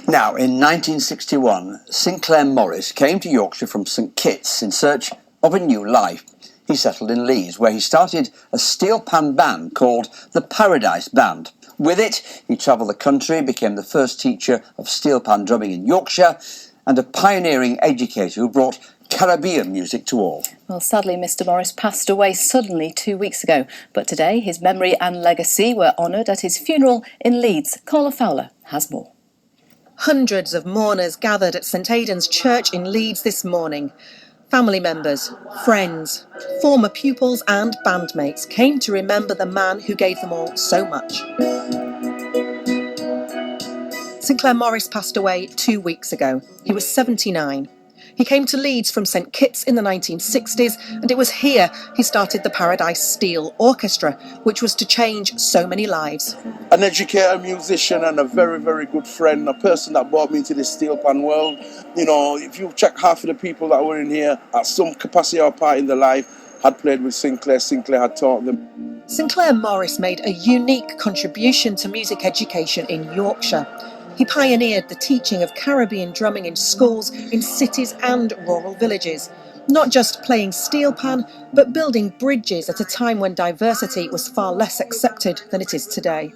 Now, in 1961, St Clair Morris came to Yorkshire from St Kitts in search of a new life. He settled in Leeds, where he started a steel pan band called the Paradise Band. With it, he travelled the country, became the first teacher of steel pan drumming in Yorkshire, and a pioneering educator who brought Caribbean music to all. Well, sadly, Mr Morris passed away suddenly 2 weeks ago, but today his memory and legacy were honoured at his funeral in Leeds. Carla Fowler has more. Hundreds of mourners gathered at St Aidan's Church in Leeds this morning. Family members, friends, former pupils and bandmates came to remember the man who gave them all so much. St Clair Morris passed away 2 weeks ago. He was 79. He came to Leeds from St Kitts in the 1960s, and it was here he started the Paradise Steel Orchestra, which was to change so many lives. An educator, musician, and a very, very good friend, a person that brought me into this steel pan world. You know, if you check half of the people that were in here at some capacity or part in their life had played with St Clair had taught them. St Clair Morris made a unique contribution to music education in Yorkshire. He pioneered the teaching of Caribbean drumming in schools, in cities and rural villages. Not just playing steel pan, but building bridges at a time when diversity was far less accepted than it is today.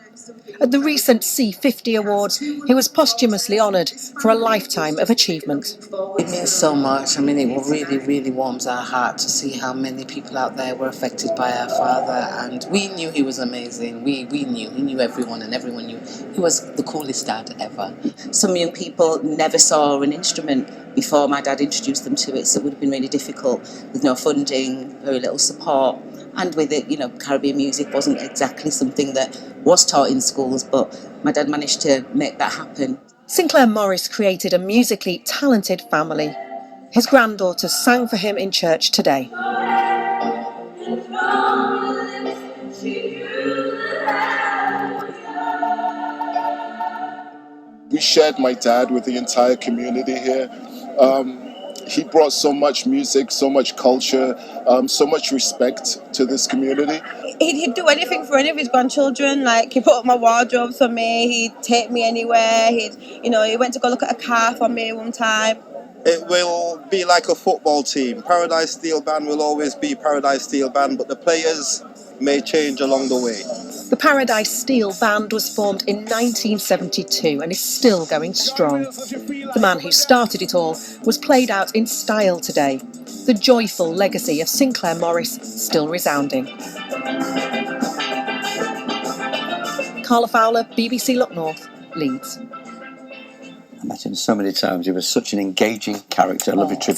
At the recent C50 Awards, he was posthumously honoured for a lifetime of achievement. It means so much. I mean, it really, really warms our heart to see how many people out there were affected by our father. And we knew he was amazing. We knew. He knew everyone, and everyone knew he was the coolest dad ever. Some young people never saw an instrument before my dad introduced them to it, so it would have been really difficult with no funding, very little support. And with it, you know, Caribbean music wasn't exactly something that was taught in schools, but my dad managed to make that happen. St Clair Morris created a musically talented family. His granddaughter sang for him in church today. We shared my dad with the entire community here. He brought so much music, so much culture, so much respect to this community. He'd do anything for any of his grandchildren. Like, he put up my wardrobes for me, he'd take me anywhere, he went to go look at a car for me one time. It will be like a football team. Paradise Steel Band will always be Paradise Steel Band, but the players may change along the way. The Paradise Steel Band was formed in 1972 and is still going strong. The man who started it all was played out in style today. The joyful legacy of St Clair Morris still resounding. Carla Fowler, BBC Look North, Leeds. I met him so many times. He was such an engaging character. I love your tribute.